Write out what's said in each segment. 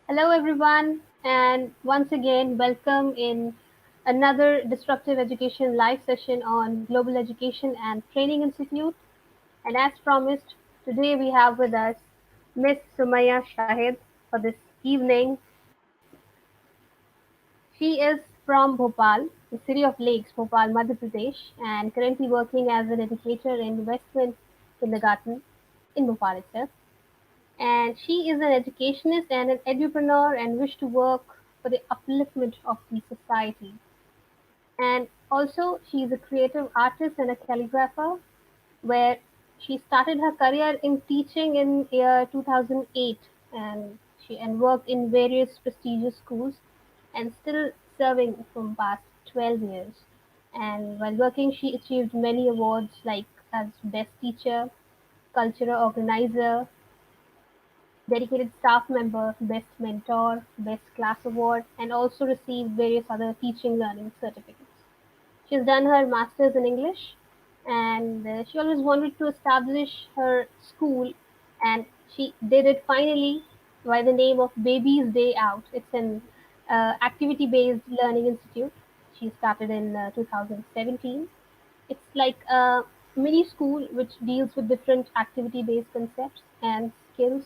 Hello, everyone, and once again, welcome in another disruptive education live session on Global Education and Training Institute. And as promised, today we have with us Miss Sumaiya Shahid for this evening. She is from Bhopal, the city of lakes, Bhopal, Madhya Pradesh, and currently working as an educator in Westland Kindergarten in Bhopal itself. And she is an educationist and an entrepreneur and wish to work for the upliftment of the society. And also, she is a creative artist and a calligrapher, where she started her career in teaching in year 2008, and she worked in various prestigious schools, and still serving from past 12 years. And while working, she achieved many awards like as best teacher, cultural organizer, dedicated staff member, best mentor, best class award, and also received various other teaching learning certificates. She's done her master's in English, and she always wanted to establish her school, and she did it finally by the name of Baby's Day Out. It's an activity-based learning institute. She started in 2017. It's like a mini school which deals with different activity based concepts and skills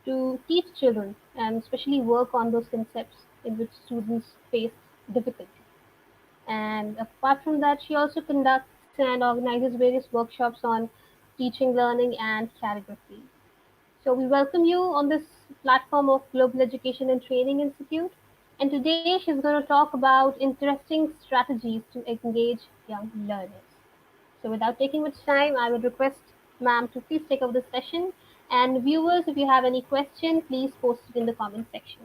to teach children and especially work on those concepts in which students face difficulty. And apart from that, she also conducts and organizes various workshops on teaching, learning, and calligraphy. So we welcome you on this platform of Global Education and Training Institute. And today she's going to talk about interesting strategies to engage young learners. So without taking much time, I would request ma'am to please take over the session. And viewers, if you have any question, please post it in the comment section.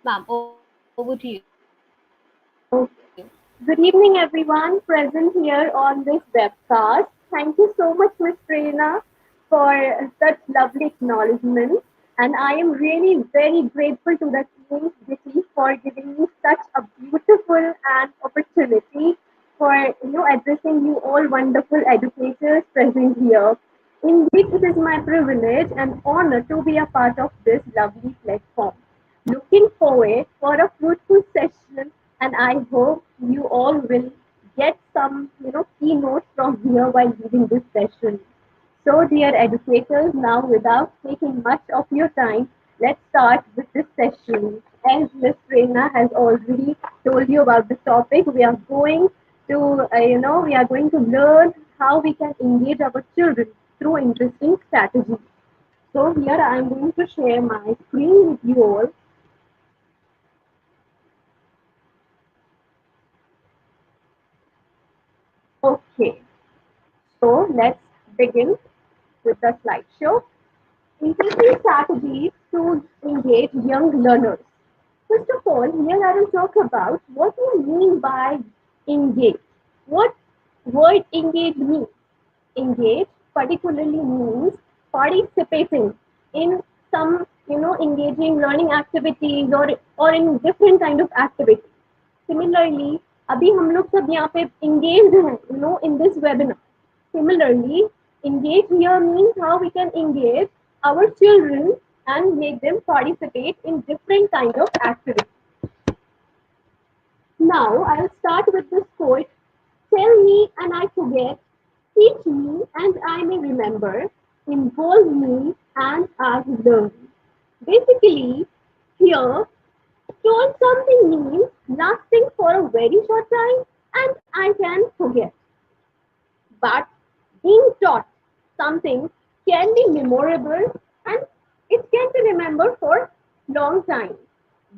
Ma'am, over to you. So, good evening, everyone present here on this webcast. Thank you so much, Ms. Prerna, for such lovely acknowledgement. And I am really very grateful to the team, Vicky, for giving me such a beautiful and opportunity for addressing you all wonderful educators present here. Indeed, it is my privilege and honor to be a part of this lovely platform. Looking forward for a fruitful session, and I hope you all will get some keynotes from here while leading this session. So, dear educators, now without taking much of your time, let's start with this session. As Ms. Prerna has already told you about the topic, we are going to, we are going to learn how we can engage our children through interesting strategies. So here I am going to share my screen with you all. Okay, so let's begin with the slideshow. Interesting strategies to engage young learners. First of all, here I will talk about what we mean by engage. What word engage means? Engage particularly means participating in some engaging learning activities or in different kind of activities. Similarly, अभी हम लोग सब यहाँ पे engaged हैं, in this webinar. Similarly, engage here means how we can engage our children and make them participate in different kind of activities. Now, I'll start with this quote. Tell me and I forget, teach me and I may remember, involve me and I learn. Basically, here, told something means lasting for a very short time and I can forget. But being taught something can be memorable and it can be remembered for long time.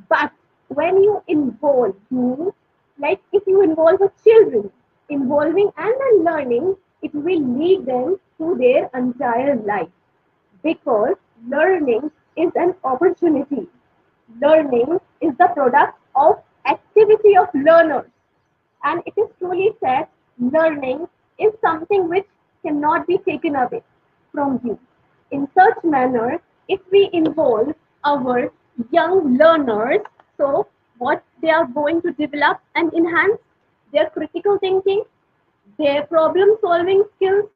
But when you involve means like if you involve a children, involving and then learning, it will lead them through their entire life because learning is an opportunity. Learning is the product of activity of learners, and it is truly said learning is something which cannot be taken away from you. In such manner, if we involve our young learners, so what they are going to develop and enhance their critical thinking, their problem solving skills,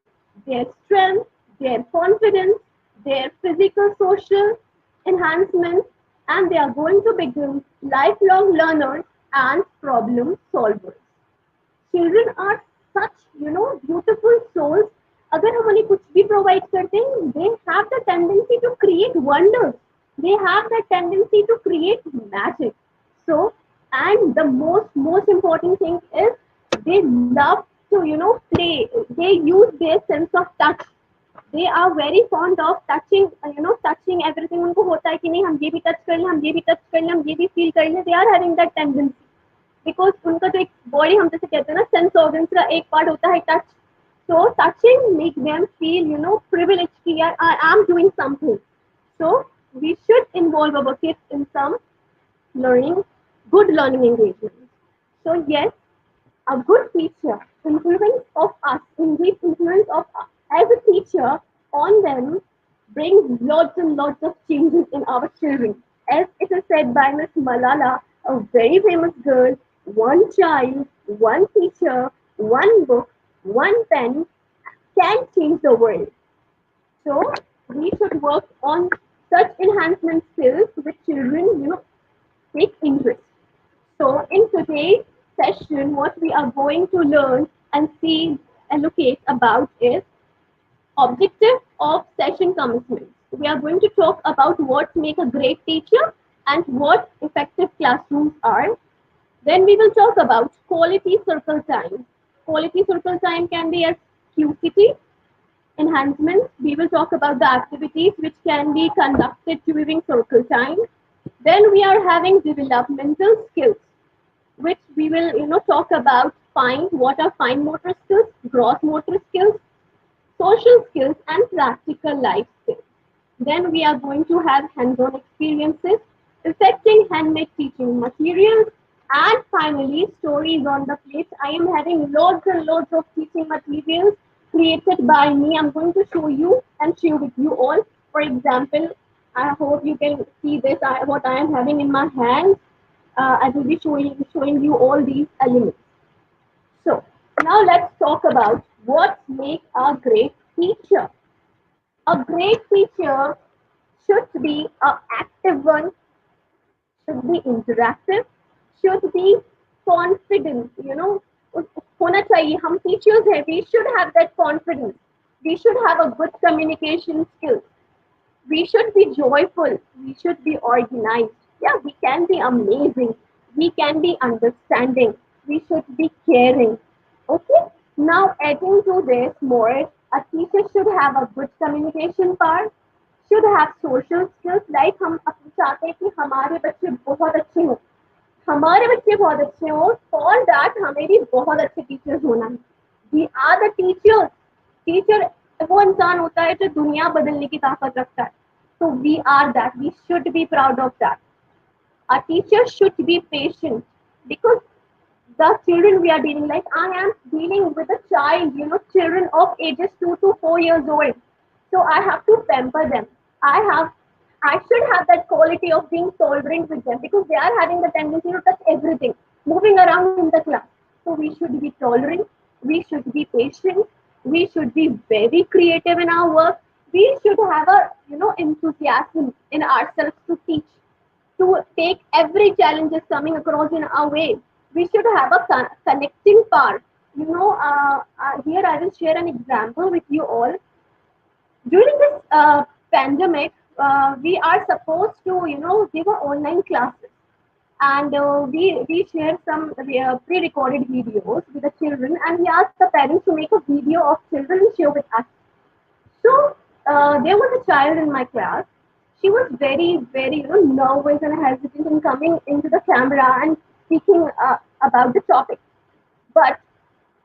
their strength, their confidence, their physical social enhancement, and they are going to become lifelong learners and problem solvers. Children are such beautiful souls. अगर हम उन्हें कुछ भी provide करते हैं, they have the tendency to create wonders. They have the tendency to create magic. So, and the most important thing is they love to play. They use their sense of touch. They are very fond of touching, touching everything. उनको होता है कि नहीं, हम ये भी touch कर लें, हम ये भी टच कर लें, हम ये भी फील कर लें. They are having that tendency. Because उनका जो एक बॉडी, हम जैसे कहते हैं ना, सेंस ऑर्गन्स का एक पार्ट होता है touch. So touching make them feel privilege कि यार I am doing something. So we should involve our kids in some learning, good learning engagement. So yes, a good teacher, influence of us, indeed influence of us as a teacher on them brings lots and lots of changes in our children. As it is said by Miss Malala, a very famous girl, one child, one teacher, one book, one pen can change the world. So we should work on such enhancement skills which children, take interest. So in today's session, what we are going to learn and see and look at about is objective of session commencement. We are going to talk about what make a great teacher and what effective classrooms are. Then we will talk about quality circle time. Quality circle time can be as QCT enhancements. We will talk about the activities which can be conducted during circle time. Then we are having developmental skills, which we will talk about fine what are fine motor skills, gross motor skills, social skills, and practical life skills. Then we are going to have hands-on experiences, affecting handmade teaching materials, and finally stories on the place. I am having loads and loads of teaching materials created by me. I'm going to show you and share with you all. For example, I hope you can see this. What I am having in my hands. I will be showing you all these elements. So now let's talk about what makes a great teacher. A great teacher should be an active one, should be interactive, should be confident. होना चाहिए. हम teachers हैं, we should have that confidence. We should have a good communication skills. We should be joyful. We should be organized. Yeah, we can be amazing. We can be understanding. We should be caring. Okay. Now, adding to this more, a teacher should have a good communication part, should have social skills. Like हम अपने चाहते हैं कि हमारे बच्चे बहुत अच्छे हों, हमारे बच्चे बहुत अच्छे हों. फॉर दैट हमें भी बहुत अच्छे टीचर्स होना है. We are the teachers. Teacher वो इंसान होता है जो दुनिया बदलने की ताकत रखता है. So we are that. We should be proud of that. A teacher should be patient because the children we are dealing, like I am dealing with a child, children of ages 2 to 4 years old. So I have to pamper them. I have, I should have that quality of being tolerant with them because they are having the tendency to touch everything, moving around in the class. So we should be tolerant. We should be patient. We should be very creative in our work. We should have a enthusiasm in ourselves to teach, to take every challenge is coming across in our way. We should have a connecting part. Here I will share an example with you all. During this pandemic, we are supposed to, give a online classes, and we share some pre-recorded videos with the children, and we ask the parents to make a video of children and share with us. So there was a child in my class. She was very, very, nervous and hesitant in coming into the camera and speaking about the topic. But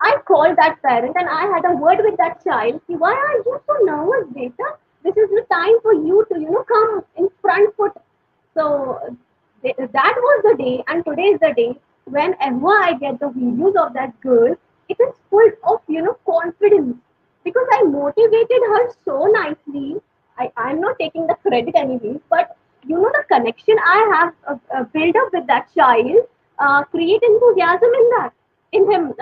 I called that parent and I had a word with that child. Why are you so nervous, beta? This is the time for you to, come in front foot. So that was the day, and today is the day. Whenever I get the videos of that girl, it is full of confidence because I motivated her so nicely. I'm not taking the credit anyways, but the connection I have built up with that child create enthusiasm in that, in him,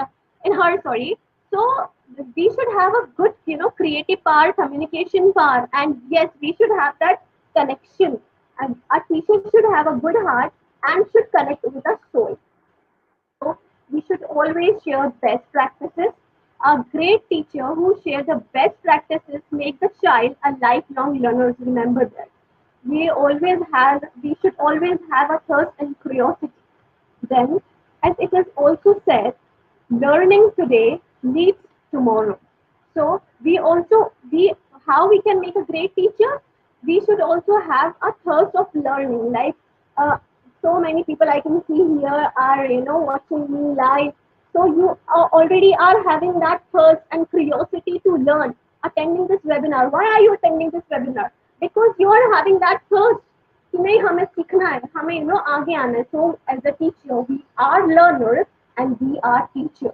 in her. Sorry. So we should have a good, creative power, communication power, and yes, we should have that connection. And a teacher should have a good heart and should connect with the soul. So we should always share best practices. A great teacher who shares the best practices make the child a lifelong learner. Remember that. We should always have a thirst and curiosity. Then, as it is also said, learning today leads tomorrow. So we how we can make a great teacher? We should also have a thirst of learning. Like uh, so many people I can see here are watching me live. So you already are having that thirst and curiosity to learn. Attending this webinar. Why are you attending this webinar? Because you are having that thirst कि नहीं हमें सीखना है हमें आगे आना है so as a teacher we are learners and we are teachers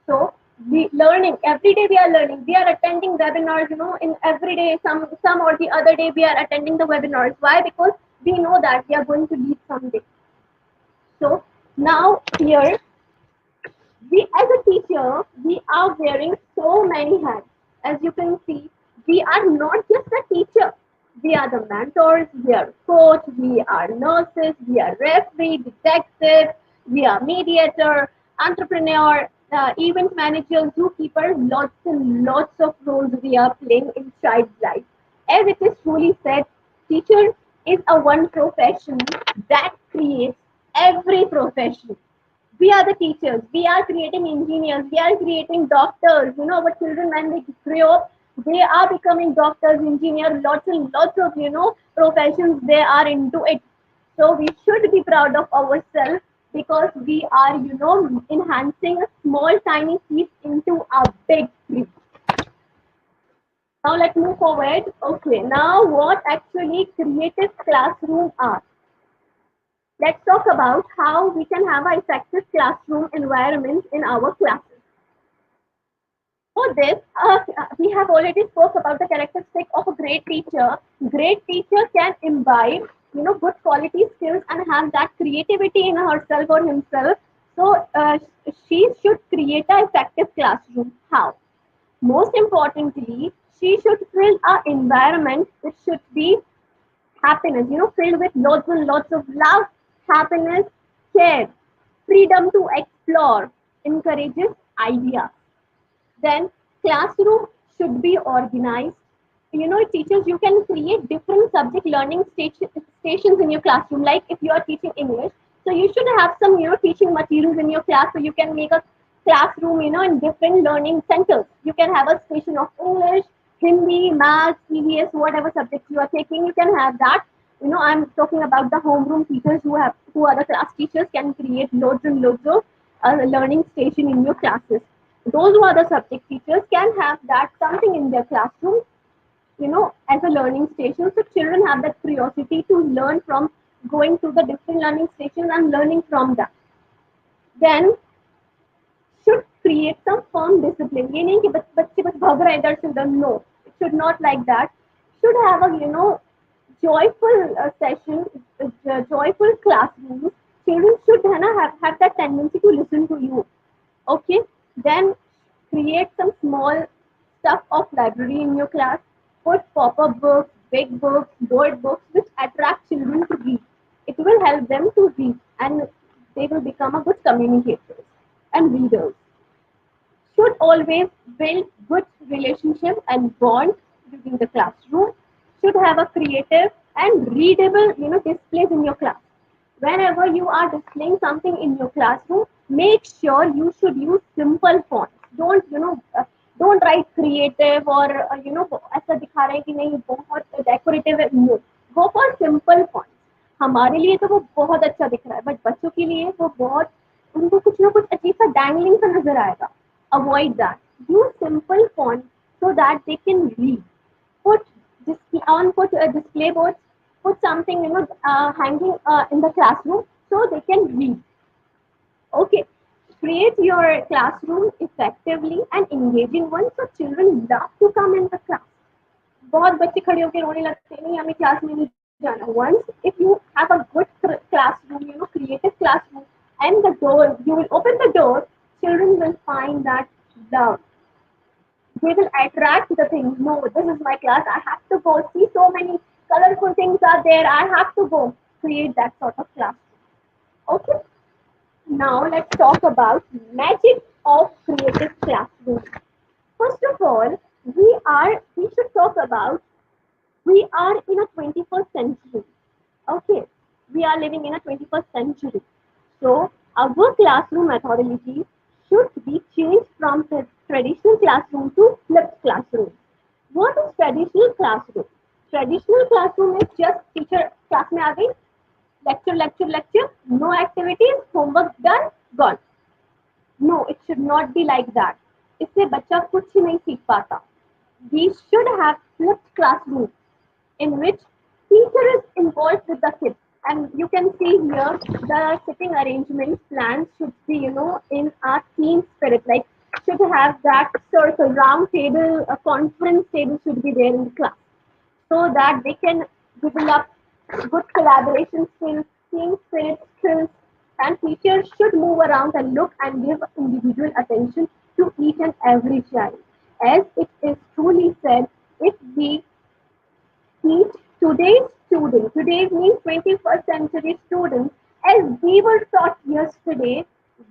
so we learning every day we are learning we are attending webinars in every day some or the other day we are attending the webinars why because we know that we are going to lead someday so now here we as a teacher we are wearing so many hats as you can see we are not just a teacher we are the mentors we are coach we are nurses we are referee detective we are mediator entrepreneur event manager zookeeper lots and lots of roles we are playing in child's life as it is truly said teacher is a one profession that creates every profession we are the teachers we are creating engineers we are creating doctors our children when they grow up they are becoming doctors engineers lots and lots of professions they are into it so we should be proud of ourselves because we are enhancing a small tiny piece into a big tree now let's move forward okay now what actually creative classroom are let's talk about how we can have an effective classroom environment in our classes. For this, we have already spoke about the characteristic of a great teacher. Great teacher can imbibe, good quality skills and have that creativity in herself or himself. So she should create an effective classroom. How? Most importantly, she should fill an environment which should be happiness, filled with lots and lots of love, happiness, care, freedom to explore, encourages ideas. Then classroom should be organized. Teachers, you can create different subject learning stations in your classroom. Like if you are teaching English, so you should have some, teaching materials in your class. So you can make a classroom, in different learning centers. You can have a station of English, Hindi, Maths, EVS, whatever subject you are taking. You can have that. I'm talking about the homeroom teachers who are the class teachers can create loads and loads of learning station in your classes those who are the subject teachers can have that something in their classroom, as a learning station. So children have that curiosity to learn from going to the different learning stations and learning from them. Then should create some firm discipline. ये नहीं कि बच्चे बस भाग रहे हैं इधर से उधर. No, it should not like that. Should have a joyful session, joyful classrooms. Children should have that tendency to listen to you. Okay, then create some small stuff of library in your class. Put pop-up books, big books, board books which attract children to read. It will help them to read and they will become a good communicators and readers. Should always build good relationship and bond within the classroom. Should have a creative and readable, displays in your class. Whenever you are displaying something in your classroom, make sure you should use simple fonts. Don't write creative or ऐसा दिखा रहे हैं कि नहीं बहुत decorative है. No, go for simple fonts. हमारे लिए तो वो बहुत अच्छा दिख रहा है बट बच्चों के लिए वो बहुत उनको कुछ ना कुछ अजीब सा डैंगलिंग सा नजर आएगा avoid that. Use simple font so that they can read. Put display boards. Put something hanging in the classroom so they can read. Okay. Create your classroom effectively and engaging one so children love to come in the class. बहुत बच्चे खड़े होकर रोने लगते हैं नहीं हमें class में नहीं जाना once if you have a good classroom creative classroom and the door you will open the door children will find that love they will attract the thing no this is my class I have to go see so many colorful things are there. I have to go create that sort of classroom. Okay. Now let's talk about magic of creative classroom. First of all, we should talk about we are in a 21st century. Okay, we are living in a 21st century. So our classroom methodology should be changed from traditional classroom to flipped classroom. What is traditional classroom? Traditional classroom is just teacher class में आ गई, lecture, no activities, homework done, gone. No, it should not be like that. इससे बच्चा कुछ नहीं सीख पाता. We should have flipped classroom in which teacher is involved with the kids. And you can see here the sitting arrangement plans should be, in a team spirit. Like should have that circle, round table, a conference table should be there in the class so that they can develop good collaboration skills, team spirit skills, and teachers should move around and look and give individual attention to each and every child. As it is truly said, if we teach today's students, today's means 21st century students, as we were taught yesterday,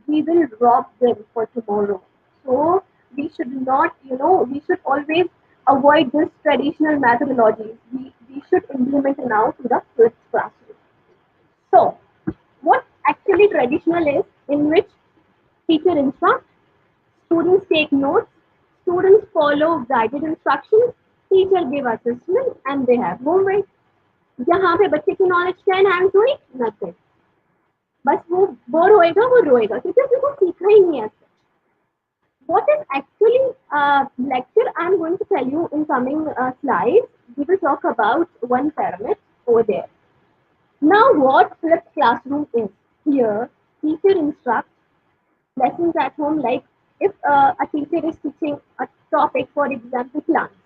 we will rob them for tomorrow. So we should not, we should always avoid this traditional methodology. We should implement now to the fifth classroom. So what actually traditional is in which teacher instructs, students take notes, students follow guided instructions, teacher give assessment and they have homework. यहाँ पे बच्चे की knowledge क्या enhance हुई nothing बस वो bore होएगा वो रोएगा क्योंकि उसने कुछ सीखा ही नहीं है what is actually lecture I'm going to tell you in coming slides we will talk about one pyramid over there now what flipped classroom is here teacher instructs lessons at home like if a teacher is teaching a topic for example plants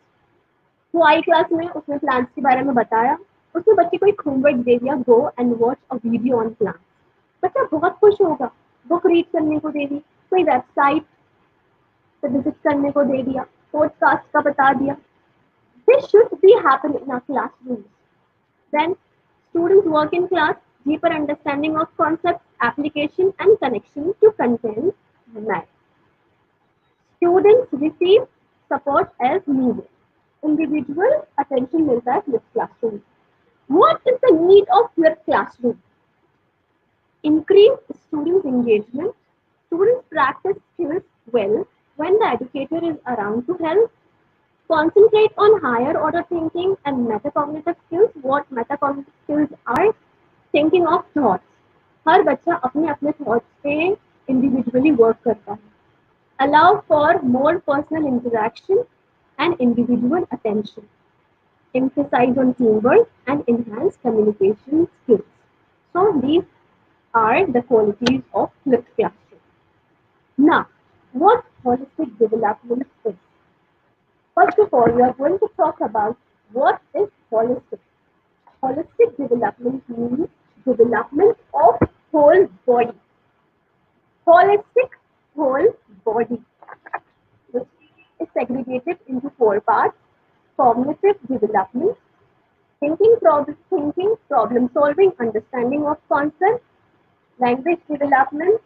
वो आई class में उसने plants के बारे में बताया उसने बच्चे को एक होमवर्क दे दिया go and watch a video on plants बच्चा बहुत खुश होगा बुक रीड करने को दे दी कोई वेबसाइट पे विजिट करने को दे दिया पॉडकास्ट का बता दिया this should be happen in our classroom then students work in class deeper understanding of concepts application and connection to content matter students receive support as needed individual attention मिलता है flipped classroom. What is the need of flipped classroom? Increase student engagement. Students practice skills well when the educator is around to help. Concentrate on higher order thinking and metacognitive skills. What metacognitive skills are? Thinking of thoughts. हर बच्चा अपने अपने thoughts पे individually work करता है. Allow for more personal interaction and individual attention. Emphasize on teamwork and enhance communication skills. So these are the qualities of flipped classroom. Now, what holistic development is? First of all, we are going to talk about what is holistic. Holistic development means development of whole body. Holistic whole body, which is segregated into four parts: cognitive development, thinking, problem solving, understanding of concepts, language development,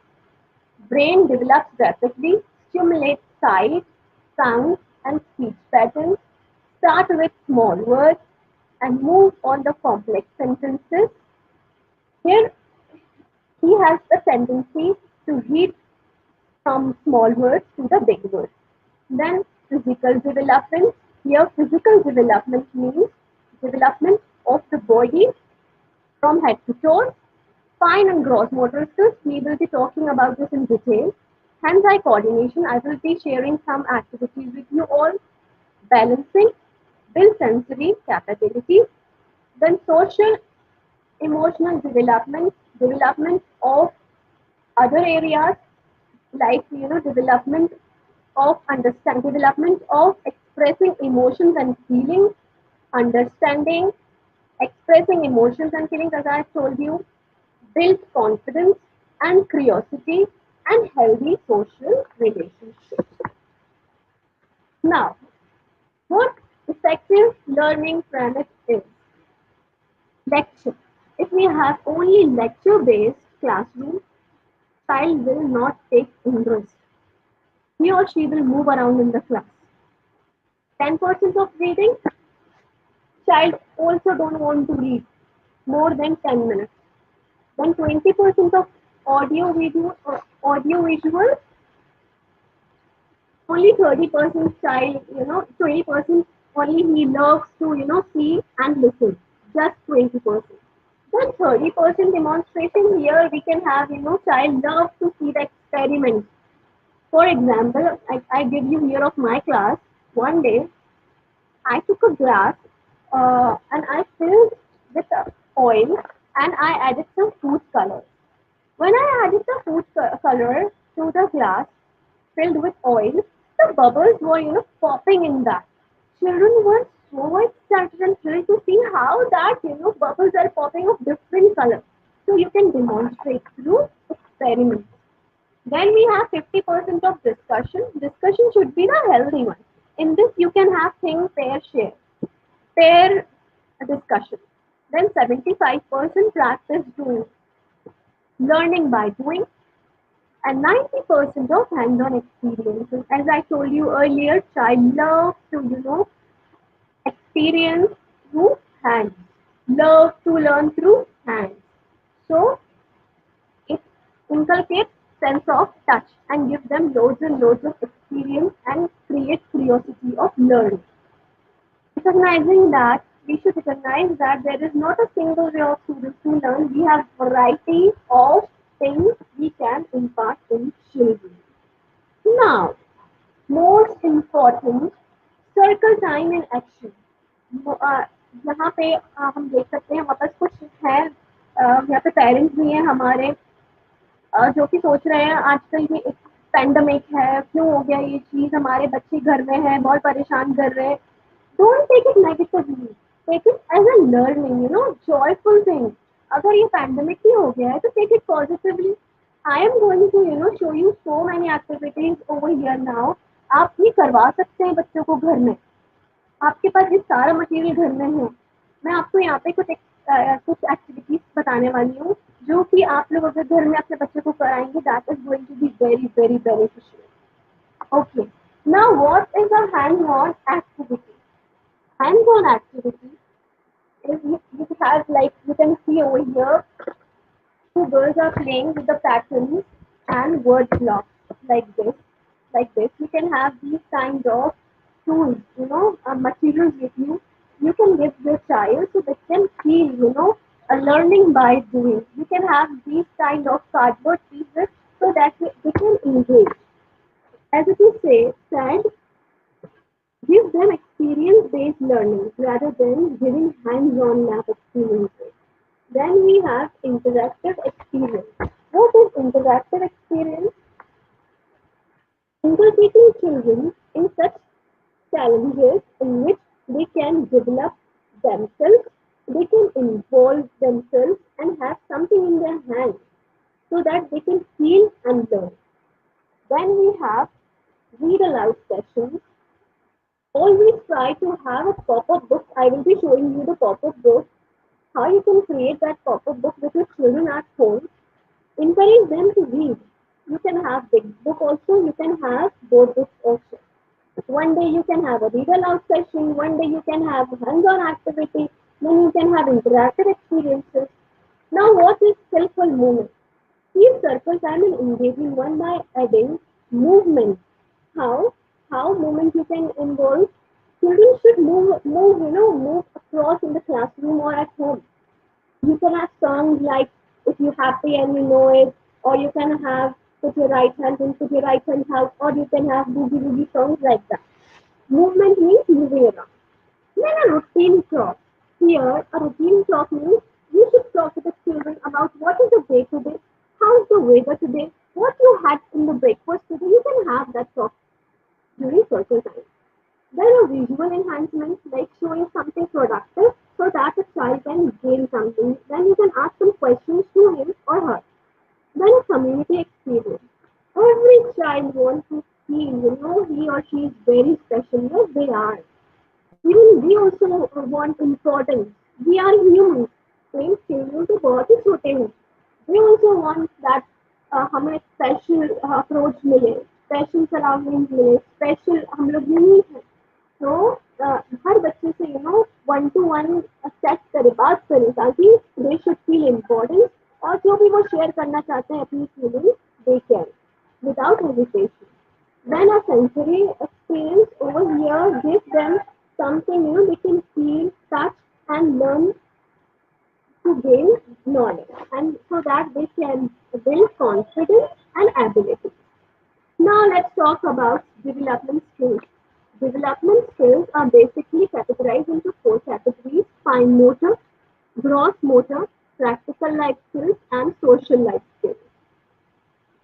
brain develops rapidly, stimulates sight, sound, and speech patterns, start with small words, and move on the complex sentences. Here, he has the tendency to read from small words to the big words. Then physical development. Here physical development means development of the body from head to toe. Fine and gross motor skills. We will be talking about this in detail. Hand-eye coordination. I will be sharing some activities with you all. Balancing, build sensory capabilities. Then social emotional development, development of other areas like development of development of expressing emotions and feelings, understanding expressing emotions and feelings as I told you, build confidence and curiosity and healthy social relationships. Now what effective learning premise is? Lecture. If we have only lecture-based classroom, child will not take interest. He or she will move around in the class. 10% of reading, child also don't want to read more than 10 minutes. Then 20% of audio visual, only 30% child, 20% only he loves to, see and listen. Just 20%. Then 30% demonstration, here we can have, child loves to see the experiments. For example, I give you here of my class. One day, I took a glass and I filled with oil and I added some food color. When I added the color to the glass filled with oil, the bubbles were, popping in that. Children were so excited and thrilled to see how that, bubbles are popping of different colors. So you can demonstrate through experiments. Then we have 50% of discussion. Discussion should be the healthy one. In this, you can have thing, pair, share, pair discussion. Then 75% practice doing, learning by doing, and 90% of hands-on experiences. As I told you earlier, child loves to, experience through hands, love to learn through hands. So it inculcates sense of touch and gives them loads and loads of experience and creates curiosity of learning. Recognizing that we should recognize that there is not a single way of students to learn. We have variety of things we can impart in children. Now, most important, circle time in action. यहाँ पे हम देख सकते हैं हमारे पास कुछ है, यहाँ पे पेरेंट्स भी हैं हमारे जो कि सोच रहे हैं आजकल ये एक पेंडेमिक है, क्यों हो गया ये चीज़, हमारे बच्चे घर में हैं बहुत परेशान कर रहे हैं। Don't take it negatively, take it as a learning, joyful thing. अगर ये पैंडेमिक ही हो गया है तो take it positively. I am going to show you so many activities over here now. आप भी करवा सकते हैं बच्चों को घर में, आपके पास ये सारा मटेरियल घर में है। मैं आपको यहाँ पे कुछ एक्टिविटीज बताने वाली हूँ जो कि आप लोग अगर घर में अपने बच्चे को कराएंगे, that is going to be very very beneficial. Okay, now what is a hand on activity? Hands on activity is you have, like you can see over here, two girls are playing with the patterns and word blocks like this. Like this, you can have these kind of tools, materials with you. You can give your child so they can feel, a learning by doing. You can have these kind of cardboard pieces so that they can engage. As it is said, give them experience-based learning rather than giving hands-on lab experiences. Then we have interactive experience. What is interactive experience? Inculcating children in such challenges in which they can develop themselves, they can involve themselves and have something in their hands so that they can feel and learn. Then we have read aloud sessions. Always try to have a pop-up book. I will be showing you the pop-up book, how you can create that pop-up book with your children at home. Encourage them to read. You can have big book also, you can have board books also. One day you can have a read aloud session, one day you can have a hands-on activity, then you can have interactive experiences. Now what is skillful movement? Keep circle time and engaging one by adding movement. How? How movement you can involve? Children should move across in the classroom or at home. You can have songs like if you're happy and you know it, or you can have put your right hand in, put your right hand out, or you can have boogie boogie songs like that. Movement means moving around. Then a routine talk. Here, a routine talk means you should talk to the children about what is the day today, how's the weather today, what you had in the breakfast today. You can have that talk during circle time. Then a visual enhancement like showing something productive so that a child can gain something. Then you can ask some questions to him or her. Then a community experience. Every child wants to feel, he or she is very special. Yes, they are. Even we also want importance. We are humans. Same skill तो बहुत ही छोटे हैं. They also want that हमें special approach मिले, special surrounding मिले, special हम लोग unique हैं. तो हर बच्चे से वन टू वन सेट करे, बात करे, ताकि दे शुड फील इम्पोर्टेंट, और जो भी वो शेयर करना चाहते हैं अपनी feeling, they can without hesitation. Then a sensory experience over here gives them something they can feel, touch, and learn to gain knowledge, and so that they can build confidence and ability. Now let's talk about development skills. Development skills are basically categorized into four categories: fine motor, gross motor, practical life skills, and social life skills.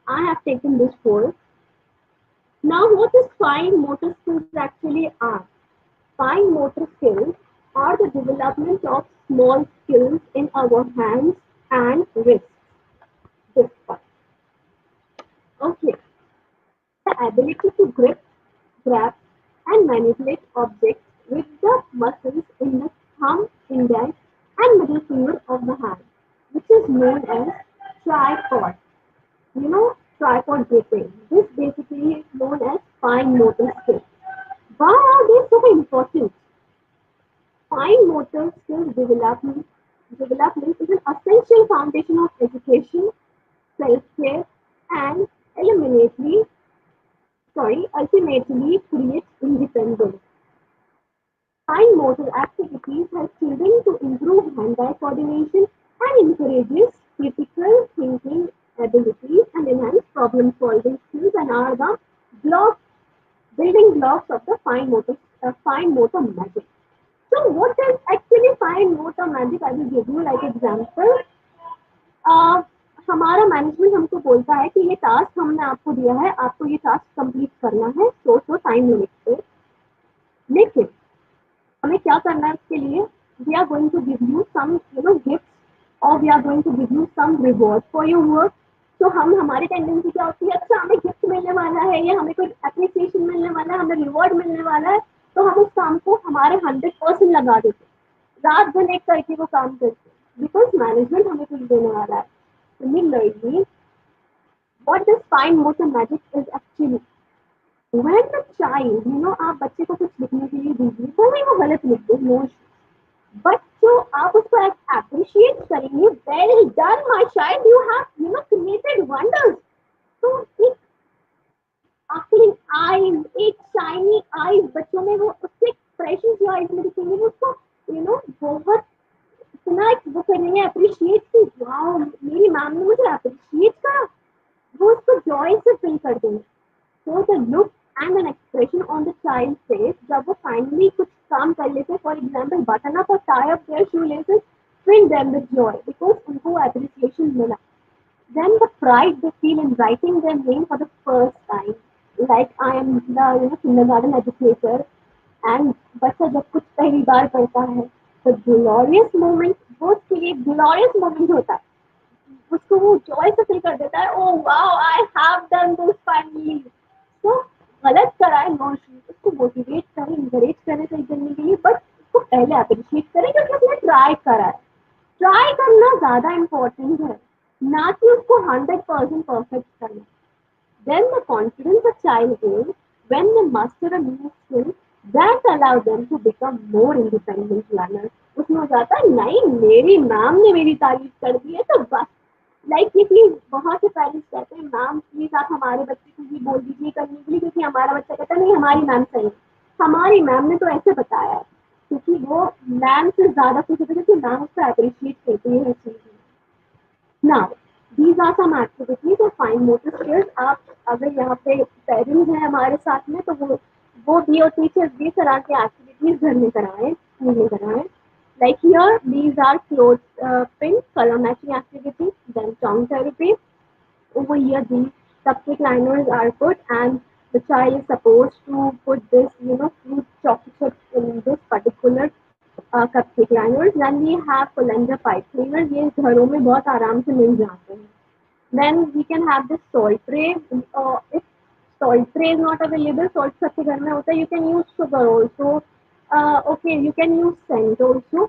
I have taken this course. Now, what is fine motor skills actually are? Fine motor skills are the development of small skills in our hands and wrists. This part. Okay. The ability to grip, grab, and manipulate objects with the muscles in the thumb, index, and middle finger of the hand, which is known as tripod. Tripod gripping. This basically is known as fine motor skills. Why are they so important? Fine motor skills development is an essential foundation of education, self-care, and eliminately, ultimately creates independence. Fine motor activities help children to improve hand-eye coordination and encourages critical thinking abilities and enhance problem-solving skills, and are the block, building blocks of the fine motor magic. So what is actually fine motor magic? I will give you like example. uh, हमारा management हमको बोलता है कि ये task हमने आपको दिया है, आपको ये टास्क कंप्लीट करना है तो टाइम लिमिट पे. लेकिन हमें क्या करना है उसके लिए? We are going to give you some gift, और we are going to give you some reward for your work. तो हम हमारी टेंडेंसी क्या होती है? अच्छा, हमें गिफ्ट मिलने वाला है, या हमें कोई अप्रिसिएशन मिलने वाला है, हमें रिवॉर्ड मिलने वाला है, तो हम उस काम को हमारे 100% लगा देते, रात भर एक करके वो काम करते, बिकॉज मैनेजमेंट हमें कुछ देने वाला है. Similarly, what this fine motor magic is actually, when the child, आप बच्चे को कुछ लिखने के लिए दीजिए, तो नहीं वो गलत लिख दे, नो, बट जो आप उसको अप्रिशिएट करेंगे, well done my child, you have created wonders. तो एक स्पार्कलिंग आईज, एक शाइनी आईज बच्चों में, वो उसके एक्सप्रेशन जो आईज में दिखेंगे, वो उसको बहुत इतना वो करेंगे अप्रिशिएट की, वाओ मेरी मैम ने मुझे अप्रिशिएट करा, वो उसको जॉय से फिल कर देंगे. So the look and an expression on the child's face, जब वो finally कुछ काम कर लेते हैं, for example button up or tie up their shoelaces, fill them with joy because उनको appreciation मिला. Then the pride they feel in writing their name for the first time, like I am the kindergarten educator, and बच्चा जब कुछ पहली बार पढ़ता है, the glorious moment, वो उसके लिए glorious moment होता है, उसको वो जॉय से फील कर देता है, oh wow I have done this finally. तो गलत करा है, नो इश्यूज, उसको मोटिवेट करें, इंकरेज करें सही करने के लिए, बट उसको पहले अप्रिशिएट करें क्योंकि उसने ट्राई करा है. ट्राई करना ज्यादा इम्पोर्टेंट है, ना कि उसको 100% परफेक्ट करना. Then the confidence a child gains when they master a new skill that allow them to become more independent learners. उसमें हो जाता है, नहीं मेरी मैम ने मेरी तारीफ कर दी है तो बस. लाइक ये चीज बहुत से पेरेंट्स कहते हैं, मैम प्लीज आप हमारे बच्चे को ये बोल दीजिए करने के लिए, क्योंकि हमारा बच्चा कहता है नहीं हमारी मैम सही है, हमारी मैम ने तो ऐसे बताया है, क्योंकि वो मैम से ज्यादा कुछ होता है, क्योंकि मैम उसको अप्रिशिएट करती है हर चीज में. Now, these are some activities of fine motor skills. आप अगर यहाँ पे पेरेंट्स हैं हमारे साथ में, तो वो भी और टीचर्स भी इस तरह की एक्टिविटीज घर में कराएं, स्कूल में कराएं. Like here, these are clothes print, color matching activities, then tongue therapy. Over here, these cupcake liners are put, and the child is supposed to put this, fruit chocolate chips in this particular cupcake liners. Then we have colander pipe cleaners. ये घरों में बहुत आराम से मिल जाते हैं. Then we can have this salt tray. If salt tray is not available, salt सबके घर में होता है. You can use sugar also. Okay, you can use scent also.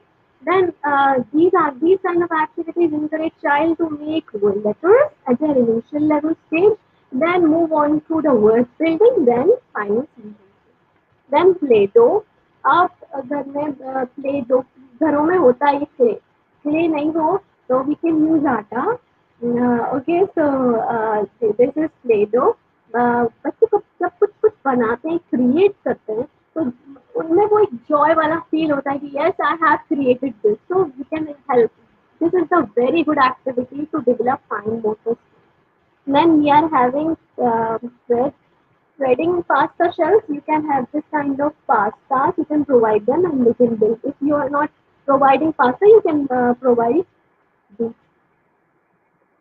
These kind of activities encourage child to make letters at their initial level stage, then move on to the word building, then final sentences. Then प्लेटो आप घर में play दो घरों में होता है ये clay नहीं हो तो वी कैन यूज आटा okay so this is play दो बच्चे को जब कुछ कुछ बनाते हैं क्रिएट करते हैं तो उनमें वो एक जॉय वाला फील होता है कि yes I have created this so we can help this is a very good activity to develop fine motor then we are having spreading pasta shells. You can have this kind of pastas. You can provide them and they can build. If you are not providing pasta, you can provide this.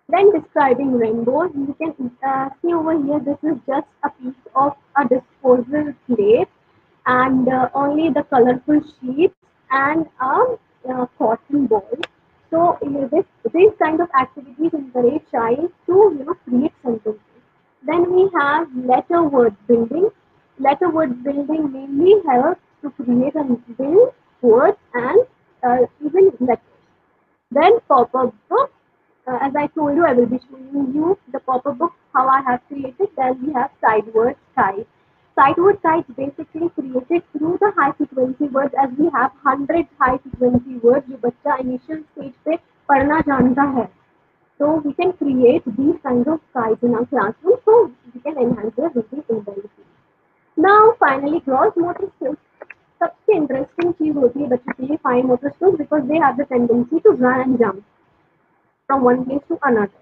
Then describing rainbows, you can see over here. This is just a piece of a disposal plate and only the colorful sheets and a cotton ball. So these kind of activities encourage child to create sentences. Then we have letter word building. Letter word building mainly helps to create and build words and even letters. Then pop-up book. As I told you, I will be showing you the pop-up book how I have created. Then we have side word type. Side word type basically created through the high frequency words as we have 100 high frequency words जो बच्चा initial stage पे पढ़ना जानता है. So we can create these kinds of sites in our classroom so we can enhance their reading ability. Now finally gross motor skills. सबसे interesting चीज होती है बच्चों के लिए fine motor skills because they have the tendency to run and jump from one place to another.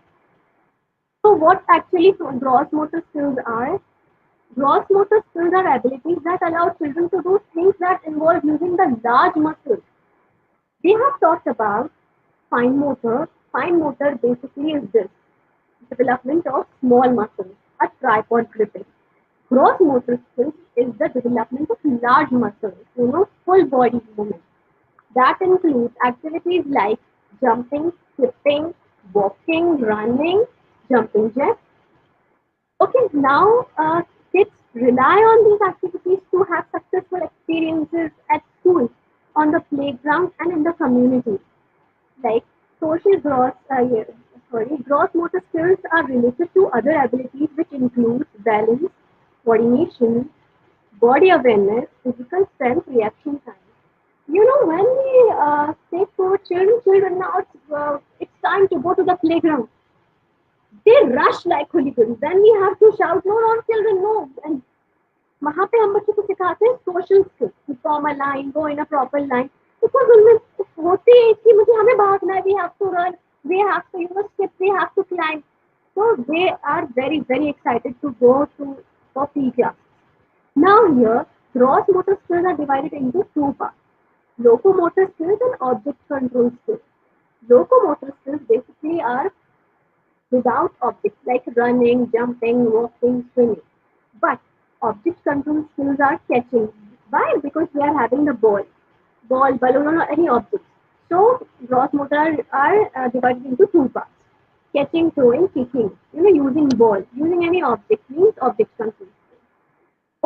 So what actually gross motor skills are? Gross motor skills are abilities that allow children to do things that involve using the large muscles. We have talked about fine motor. Fine motor basically is this development of small muscles, a tripod gripping. Gross motor skills is the development of large muscles, full body movement. That includes activities like jumping, skipping, walking, running, jumping jacks. Okay, now kids rely on these activities to have successful experiences at school, on the playground, and in the community. Like social gross motor skills are related to other abilities which include balance, coordination, body awareness, physical strength, reaction time. When we say to children now it's time to go to the playground. They rush like hooligans. Then we have to shout, no, no, children, no. And वहाँ पे हम बच्चों को सिखाते हैं social skills form a line go in a proper line because उनमें होती है कि मुझे हमें भागना है we have to run we have to skip we have to climb so they are very very excited to go to for P class. Now here gross motor skills are divided into two parts: locomotor skills and object control skills. Locomotor skills basically are without objects like running, jumping, walking, swimming. But object control skills are catching. Why? Because we are having the ball, balloon, or any object. So gross motor are divided into two parts: catching, throwing, kicking. Using ball, using any object means object control.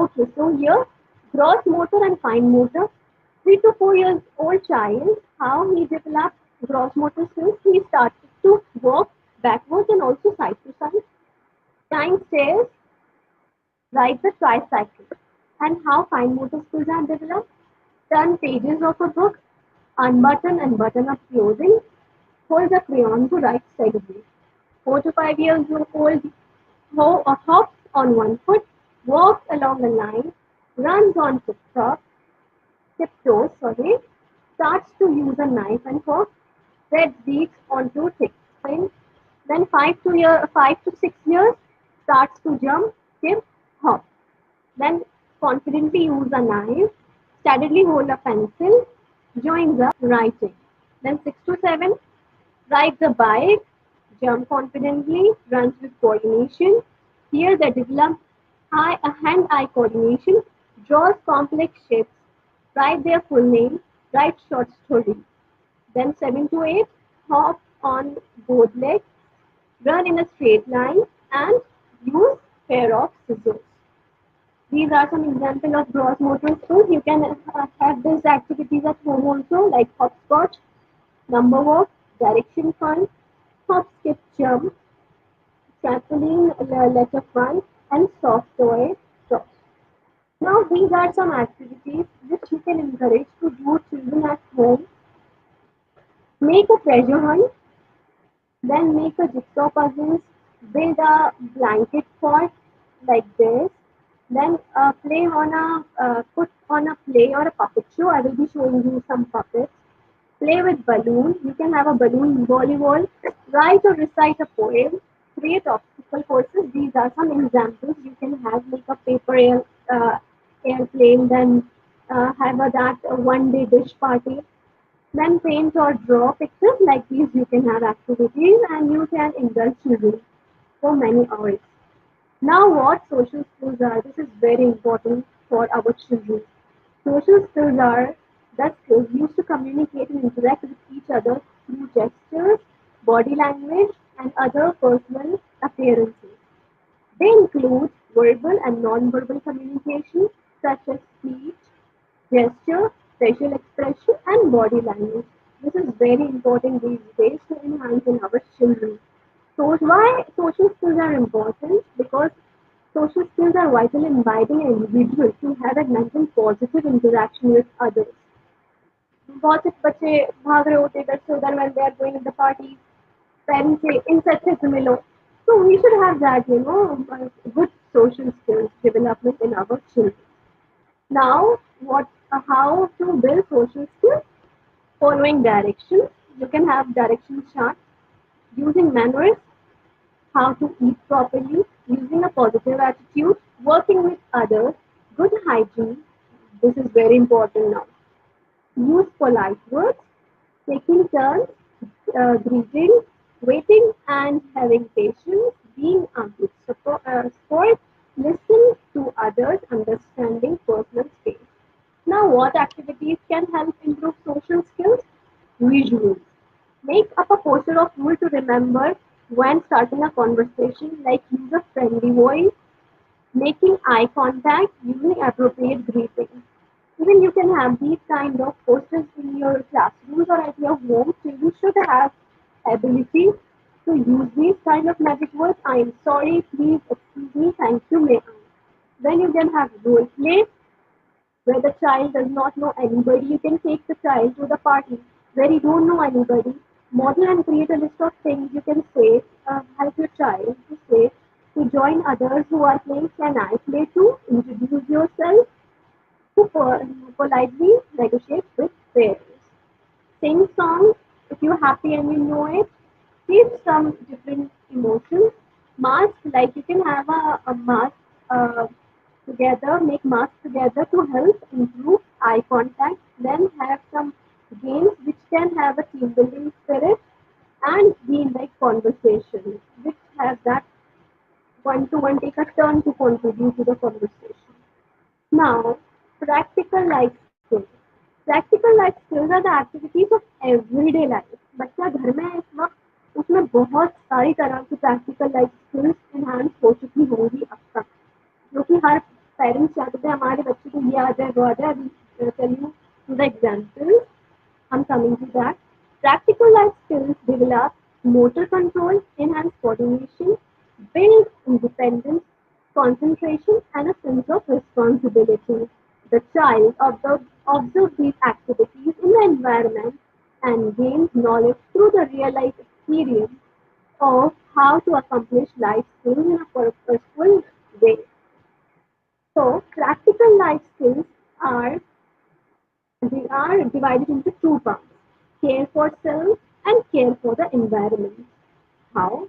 Okay, so here gross motor and fine motor. 3 to 4 years old child, how he developed gross motor skills, he started to walk backwards and also side to side, climb stairs, ride the tricycle. And how fine motor skills are developed? Turn pages of a book, unbutton and button up clothing, hold the crayon to write steadily. 4 to 5 years old hops on one foot, walks along a line, runs on tiptoes, starts to use a knife and fork, spreads beaks onto thick skin. Then 5 to 6 years starts to jump, skip, hop. Then confidently use a knife, steadily hold a pencil, joins up writing. Then 6 to 7 rides a bike, jump confidently, runs with coordination. Here they develop hand-eye coordination, draws complex shapes, write their full name, write short stories. Then 7 to 8 hop on both legs, run in a straight line, and use pair of scissors. These are some examples of gross motor skills. You can have these activities at home also, like hopscotch, number walk, direction fun, hop, skip, jump, trampoline, letter fun, and soft toy drops. Now, these are some activities which you can encourage to do children at home. Make a treasure hunt, then make a jigsaw puzzles, build a blanket fort like this. Then play on a put on a play or a puppet show. I will be showing you some puppets. Play with balloon. You can have a balloon volleyball. Write or recite a poem. Create obstacle courses. These are some examples you can have. Make a paper airplane. Then have a that one day dish party. Then paint or draw pictures like these. You can have activities and you can indulge children for many hours. Now, what social skills are? This is very important for our children. Social skills are the skills used to communicate and interact with each other through gestures, body language, and other personal appearances. They include verbal and non-verbal communication, such as speech, gesture, facial expression, and body language. This is very important these days to enhance in our children. So why social skills are important? Because social skills are vital in guiding an individual to have a mental positive interaction with others. बहुत से बच्चे भाग रहे होते इधर से उधर when they are going in the party parents say इन अच्छे से मिलो. So we should have that, good social skills development in our children. Now, how to build social skills? Following directions. You can have direction chart using manners, how to eat properly, using a positive attitude, working with others, good hygiene. This is very important now. Use polite words, taking turns, greeting, waiting and having patience, being a good sport, listen to others, understanding personal space. Now, what activities can help improve social skills? Visuals. Make up a poster of rule to remember when starting a conversation, like use a friendly voice, making eye contact, using appropriate greetings. Even you can have these kind of posters in your classrooms or at your home, so you should have ability to use these kind of magic words. I am sorry, please, excuse me, thank you, may I. Then you can have role play, where the child does not know anybody. You can take the child to the party where you don't know anybody. Model and create a list of things you can say, help your child to say, to join others who are playing. Can I play too? Introduce yourself to politely negotiate with parents. Sing songs if you're happy and you know it. Feel some different emotions. Mask, like you can have a mask together, make masks together to help improve eye contact. Then have some games which can have a team building spirit and be like conversations which have that one to one take a turn to contribute to the conversation. Now, practical life skills. Practical life skills are the activities of everyday life. बच्चा घर में है इस वक्त, उसमें बहुत सारी तरह की प्रैक्टिकल लाइफ स्किल्स एनहांस हो चुकी होंगी अब तक, जो कि हर पेरेंट्स चाहते थे हमारे बच्चे को ये आ जाए वो आ जाए. अभी tell you the example. I'm coming to that. Practical life skills develop motor control, enhance coordination, build independence, concentration, and a sense of responsibility. The child observes these activities in the environment and gains knowledge through the real life experience of how to accomplish life skills in a purposeful way. So, practical life skills are they are divided into two parts: care for self and care for the environment. How?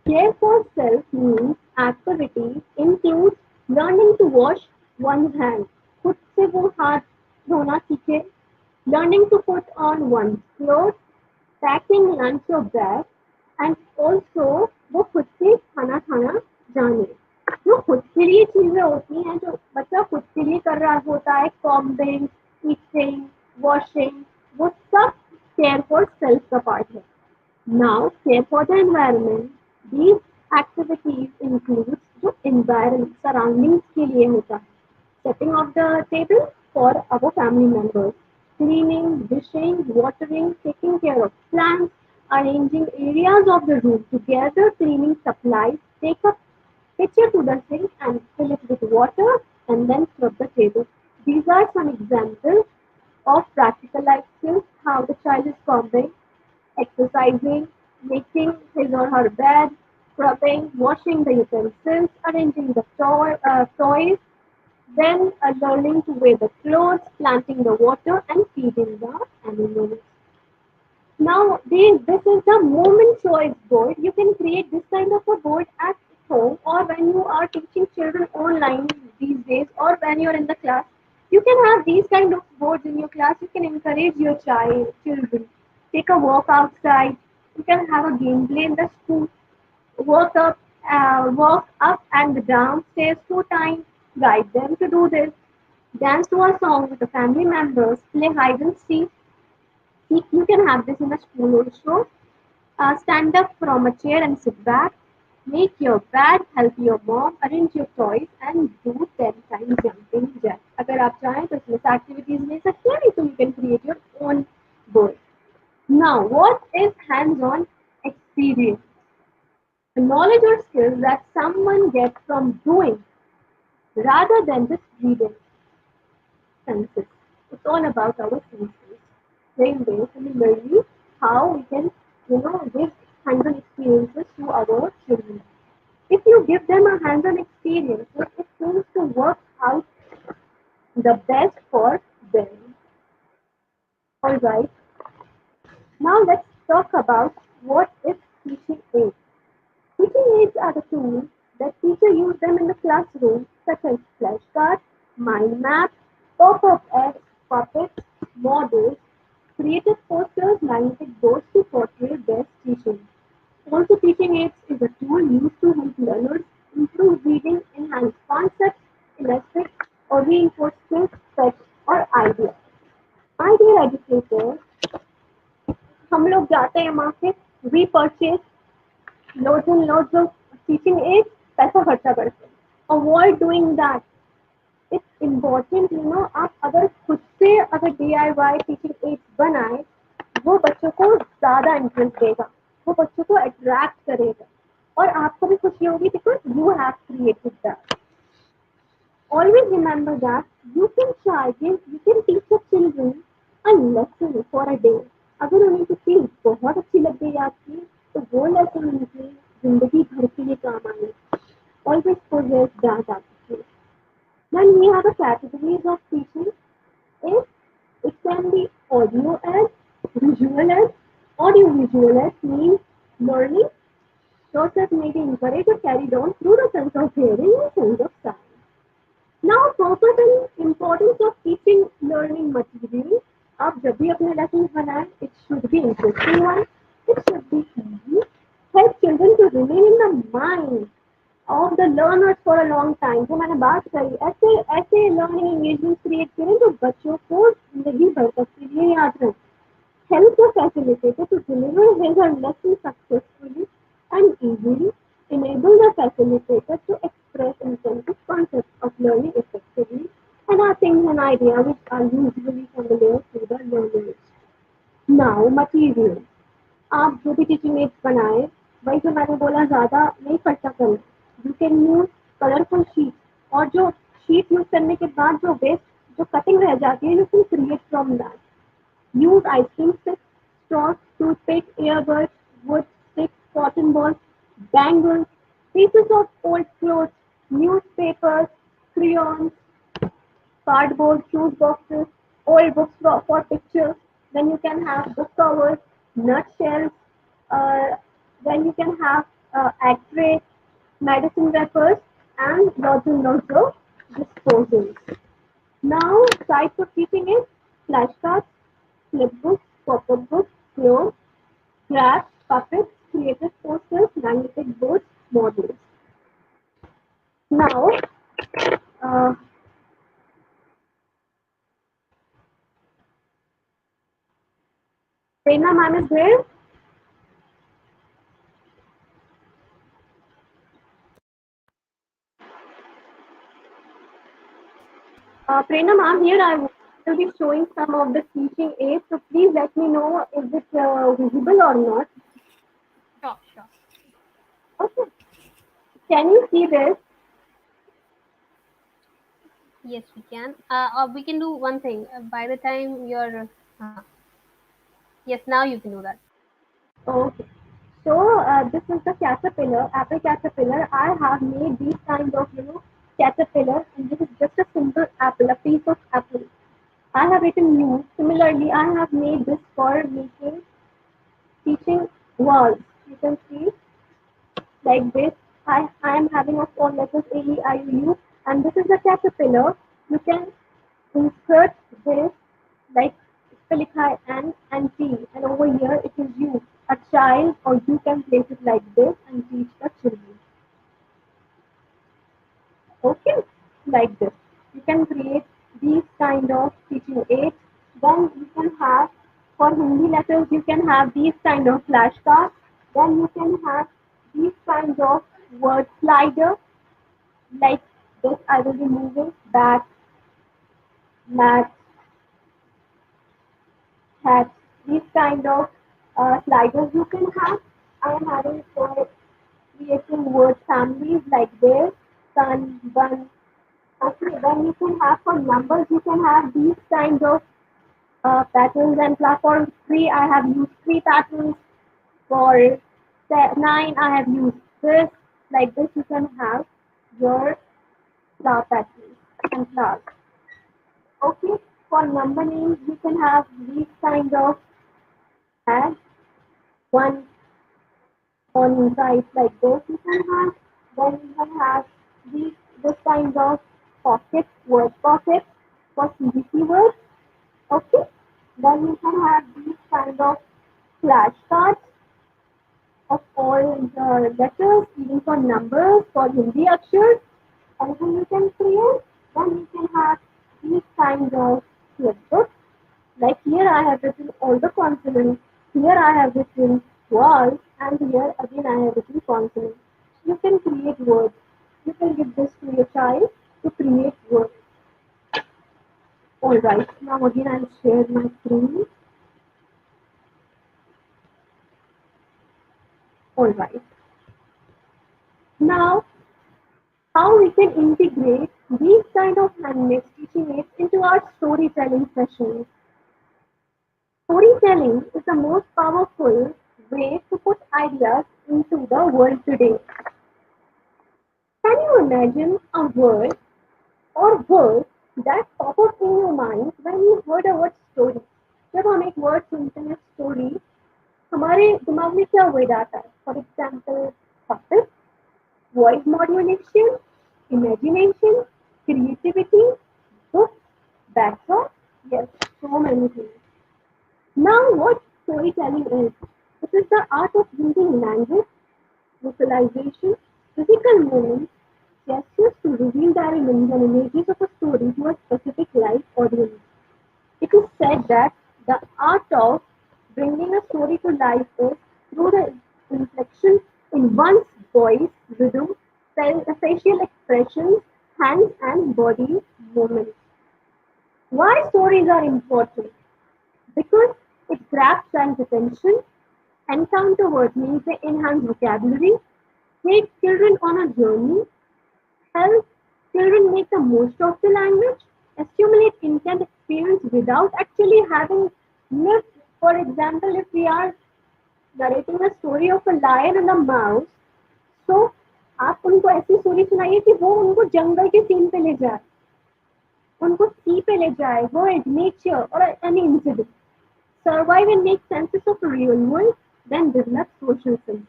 Care for self means activities include learning to wash one's hands. खुद से वो हाथ धोना सीखे. Learning to put on one's clothes, packing lunch or bag, and also वो खुद से खाना खाना जाने. जो खुद के लिए चीजें होती हैं, जो बच्चा खुद के लिए कर रहा होता है, कॉम्बिंग, ईटिंग, वॉशिंग, वो सब केयर फॉर सेल्फ का पार्ट है. Now, care for the environment. These activities include जो environment surroundings के लिए होता है. Setting of the table for our family members, cleaning, dishing, watering, taking care of plants, arranging areas of the room together, cleaning supplies, take a pitcher to the sink and fill it with water and then scrub the table. These are some examples of practical life skills, how the child is combing, exercising, making his or her bed, scrubbing, washing the utensils, arranging the toys, then learning to wear the clothes, planting the water, and feeding the animals. Now, this is the moment choice board. You can create this kind of a board at home or when you are teaching children online these days or when you're in the class. You can have these kind of boards in your class. You can encourage your children. Take a walk outside. You can have a gameplay in the school. Walk up and down stairs 2 times. Guide them to do this. Dance to a song with the family members. Play hide and seek. You can have this in a school also. Stand up from a chair and sit back. Make your bed, help your mom, arrange your toys and do 10 times jumping jack. अगर आप चाहें तो इसमें से activities ले सकते हैं, नहीं तो you can create your own board. Now, what is hands-on experience? The knowledge or skills that someone gets from doing rather than just reading senses. It's all about our senses. Same way, similarly, how we can, give hands-on experiences to our children. If you give them a hands-on experience, it seems to work out the best for them. All right. Now let's talk about what is teaching aids. Teaching aids are the tools that teachers use them in the classroom, such as flashcards, mind maps, pop-up ads, puppets, models, creative posters, magnetic boards to portray best teaching. Also, teaching aids is a tool used to help learners improve reading, enhance concepts, illustrate, or reinforce skills, facts, or ideas. My dear educators, हम लोग जाते हैं market, we purchase loads and loads of teaching aids, पैसा खर्चा करते हैं. Avoid doing that. It's important, आप अगर खुद से अगर DIY teaching aids बनाए, वो बच्चों को ज़्यादा इंटरेस्ट देगा, वो बच्चों को अट्रैक्ट करेगा और आपको भी खुशी होगी because you have created that. Always remember that you can teach your children a lesson for a day. अगर उन्हें कुछ चीज बहुत अच्छी लग गई आपकी, तो वो लेसन उनकी जिंदगी भर के लिए काम आए. Always possess that attitude. Then we have a categories of teaching. If it can be audio ads, visual ads. Audio visual ads means learning process may be encouraged or carried on through the sense of hearing and sense of sight. Now, purpose and importance of teaching learning material. आप जब भी अपने lessons बनाएं, it should be interesting one. It should be easy. Help children to remain in the mind of the learners for a long time. जो मैंने बात करी, ऐसे ऐसे learning engagements create करें जो बच्चों को जिंदगी भर तक के लिए याद रहे. Help the facilitator to deliver his or lesson successfully and easily. Enable the facilitator to express intended concepts of learning effectively and are things and ideas which are usually familiar to the learners. Now, material. आप जो भी teaching ads बनाए, वही जो मैंने बोला ज़्यादा नहीं खर्चा करना. You can use colourful sheet और जो शीट यूज करने के बाद जो वेस्ट जो कटिंग रह जाती है, you can create from that. Use ice cream sticks, straws, toothpick, earbuds, wood sticks, cotton balls, bangles, pieces of old clothes, newspapers, crayons, cardboard, shoe boxes, old books for pictures. Then you can have book covers, nutshells. Uh, then you can have X-ray, medicine wrappers, and lots of disposals. Now, types of teaching is flashcards, flipbooks, pop-up books, clones, crafts, puppets, creative posters, magnetic boards, models. Now, uh, Prerna ma'am is there. Prerna ma'am, here I will be showing some of the teaching aids. So please let me know is it visible or not. Sure, sure. Okay. Can you see this? Yes, we can. Or we can do one thing. By the time you're, yes, now you can do that. Okay. So this is the caterpillar, apple caterpillar. I have made these kind of caterpillar, and this is just a simple apple, a piece of apple. I have written you. Similarly, I have made this for making teaching walls. You can see like this. I am having of all letters A, E, I, O, U, and this is the caterpillar. You can insert this like इसपे लिखा है and T, and over here it is you, a child, or you can place it like this and teach the children. Okay, like this. You can create these kind of teaching aids. Then you can have for Hindi letters you can have these kind of flashcards. Then you can have these kind of word slider like this. I will be moving back, mat, hat. These kind of sliders you can have. I am having for creating word families like this, sun, bun. Okay, then you can have for numbers, you can have these kinds of patterns and for 3, I have used 3 patterns. For 9, I have used this. Like this, you can have your flower patterns and flowers. Okay, for number names, you can have these kind of add one on sides like this. You can have then you can have these this kind of pockets, word pockets for CVC words. Okay, then you can have these kind of flashcards of all the letters, even for numbers, for Hindi akshars. Anything you can create. Then you can have these kinds of flipbooks. Like here I have written all the consonants. Here I have written vowels, and here again I have written consonants. You can create words. You can give this to your child to create words. Alright, now again I'll share my screen. Alright. Now how we can integrate these kind of handmade teaching aids into our storytelling sessions. Storytelling is the most powerful way to put ideas into the world today. Can you imagine a word or words that pop up in your mind when you heard a word story? जब हम एक word सुनते हैं story हमारे दिमाग में क्या word आता है for example puppet, voice modulation, imagination, creativity, book, backdrop, yes, so many things. Now, what storytelling is? It is the art of using language, vocalization, physical movements, gestures to reveal the elements and images of a story to a specific live audience. It is said that the art of bringing a story to life is through the inflection in one's voice, rhythm, facial expressions, hands and body movements. Why stories are important? Because it grabs one's attention, encounter words means they enhance vocabulary, take children on a journey, help children make the most of the language, stimulate intent experience without actually having lived. For example, if we are narrating a story of a lion and a mouse, so आप उनको ऐसी story सुनाइए कि वो उनको जंगल के scene पे ले जाए उनको सी पे ले जाए वो नेचर और any incident survive and make senses of the real world, then develop social sense.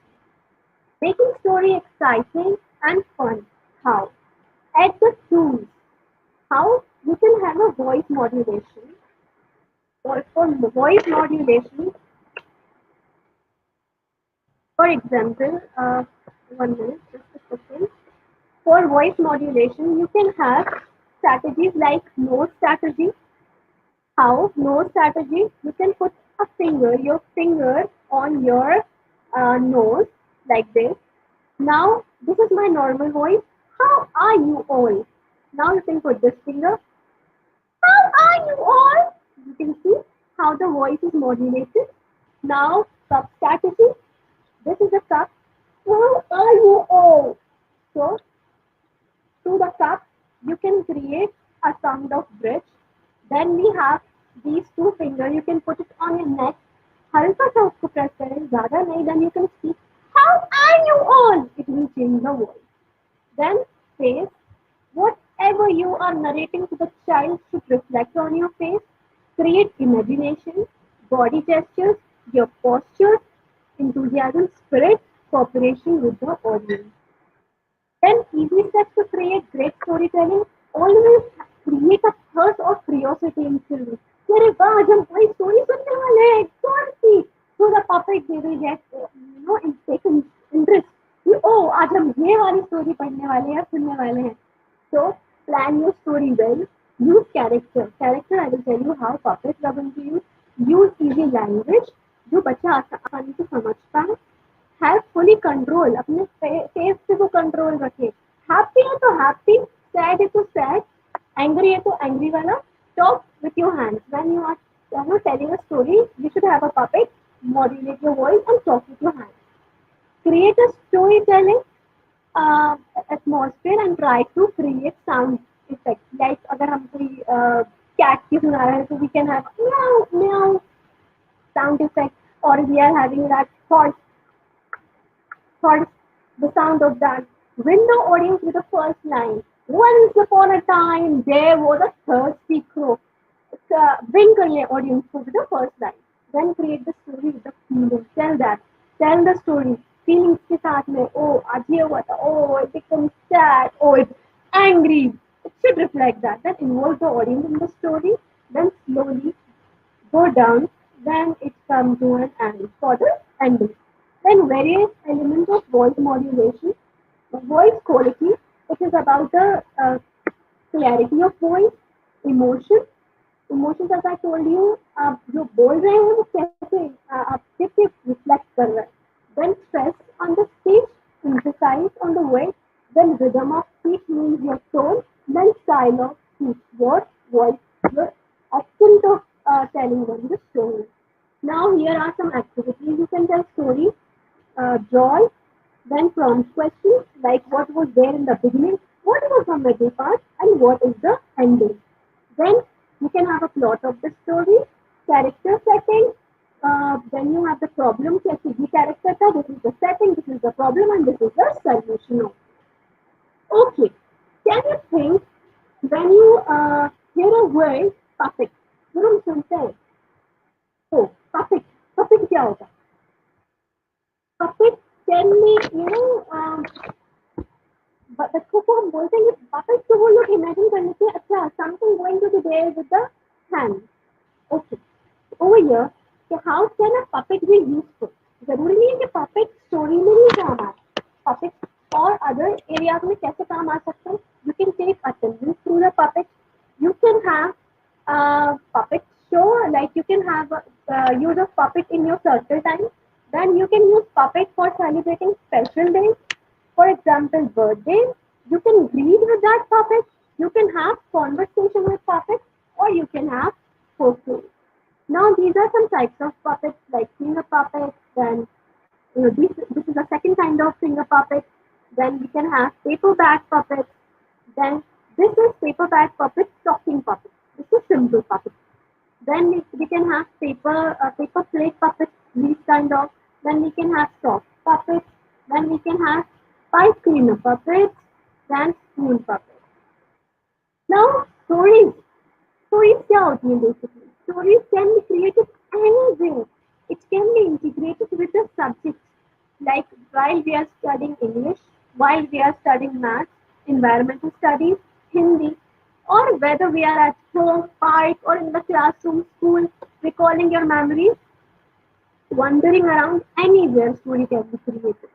Making story exciting and fun. How? Add the tools. How? You can have a voice modulation. Or for voice modulation, for example, one minute, just a second. For voice modulation, you can have strategies like nose strategy. How? Nose strategy. You can put your finger on your nose like this. Now, this is my normal voice. How are you all? Now you can put this finger. How are you all? You can see how the voice is modulated. Now, cup strategy. This is a cup. How are you all? So, through the cup, you can create a sound of bridge. Then we have these two fingers. You can put it on your neck. हल्का सा उसको press करें, ज़्यादा नहीं. Then you can speak. How are you all? It will change the voice. Then face. Whatever you are narrating to the child should reflect on your face. Create imagination, body gestures, your postures, enthusiasm, spirit, cooperation with the audience. Then easy steps to create great storytelling. Always create a thirst of curiosity in children. अरे वाह आज हम कोई story सुनने वाले हैं कौन सी so the puppet they will get taken interest कि ओ आज हम ये वाली स्टोरी पढ़ने वाले हैं सुनने वाले हैं. So plan your story well. Use character. Character I will tell you how puppets are going to use. Use easy language जो बच्चा आसानी से समझ पाए. हैव फुली कंट्रोल अपने फेस पे वो कंट्रोल रखे. हैप्पी है तो हैप्पी, सैड है तो सैड, एंग्री है तो एंग्री वाला. Talk with your hands when you are telling a story. You should have a puppet, modulate your voice and talk with your hands. Create a story telling atmosphere and try to create sound effect. Like अगर हम कोई cat की सुना रहे हैं तो we can have म्याऊ म्याऊ sound effect, or we are having that thought, the sound of that. Win the audience with the first line. Once upon a time, there was a thirsty crow. Win kariye audience को with the first line. Then create the story with the feeling. Tell that. Tell the story. Feelings के साथ में. Oh, आज ये हुआ था. Oh, it becomes sad. Oh, it's angry. It should reflect that. Then involve the audience in the story. Then slowly go down, then it comes to an end for the ending. Then various elements of voice modulation. Voice quality, it is about the clarity of voice, emotion. Emotions as I told you, आप जो बोल रहे हैं वो कैसे आप कैसे reflect कर रहे हैं. Then stress on the speech, emphasize on the weight. Then rhythm of speech means your tone. Then style of speech, your voice, your accent of telling them the story. Now here are some activities you can tell stories. Draw, then prompt questions like what was there in the beginning, what was the middle part, and what is the ending. Then you can have a plot of the story, character setting. Then you have the problem. जैसे ये character था, this is the setting, this is the problem, and this is the solution. Okay. Can you think when you hear a word puppet? जब हम सुनते हैं तो puppet puppet क्या होगा? Puppet can be बच्चों को हम बोलते हैं कि puppet तो वो लोग imagine कर लेते हैं. अच्छा something going to be there with the hand. Okay. Over here, so how can a puppet be useful? जरूरी नहीं है कि puppet story में ही काम आए. Puppet और other areas में कैसे काम आ सकते हैं? You can take attendance through the puppet. You can have puppet show, like you can have use of puppet in your circle time. Then you can use puppet for celebrating special days. For example, birthday. You can greet with that puppet. You can have conversation with puppet, or you can have photos. Now these are some types of puppets like finger puppets. Then this is a second kind of finger puppet. Then we can have paper bag puppets. Then this is paper bag puppet, talking puppet. This is simple puppet. Then we can have paper plate puppets, these kind of. Then we can have soft puppets. Then we can have pipe cleaner puppets. Then spoon puppets. Now stories क्या होती हैं basically? Stories can be created anywhere. It can be integrated with the subject. Like while we are studying English, while we are studying maths, environmental studies, Hindi, or whether we are at home, park, or in the classroom, school, recalling your memories, wandering around anywhere, story can be created.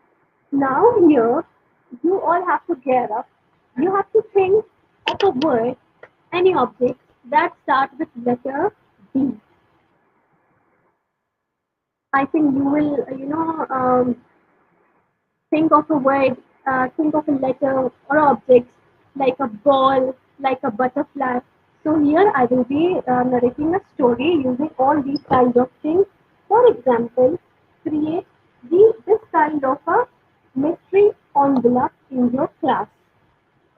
Now here, you all have to gear up. You have to think of a word, any object that starts with letter D. I think you will, think of a word, think of a letter or objects like a ball, like a butterfly. So here I will be narrating a story using all these kinds of things. For example, create this kind of a mystery envelope in your class.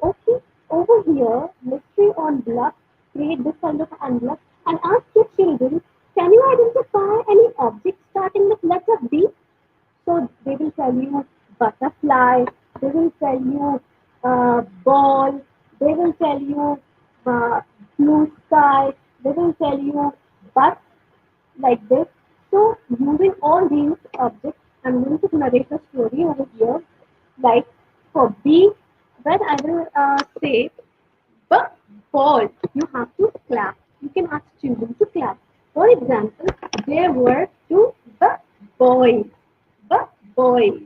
Okay, over here, mystery envelope, create this kind of envelope and ask your children, can you identify any object starting with letter B? So they will tell you butterfly, they will tell you ball, they will tell you uh, blue sky, they will tell you bus like this. So using all these objects, I'm going to narrate a story over here. Like for B, when I will say but ball, you have to clap. You can ask children to clap. For example, there were two but boys. But boys.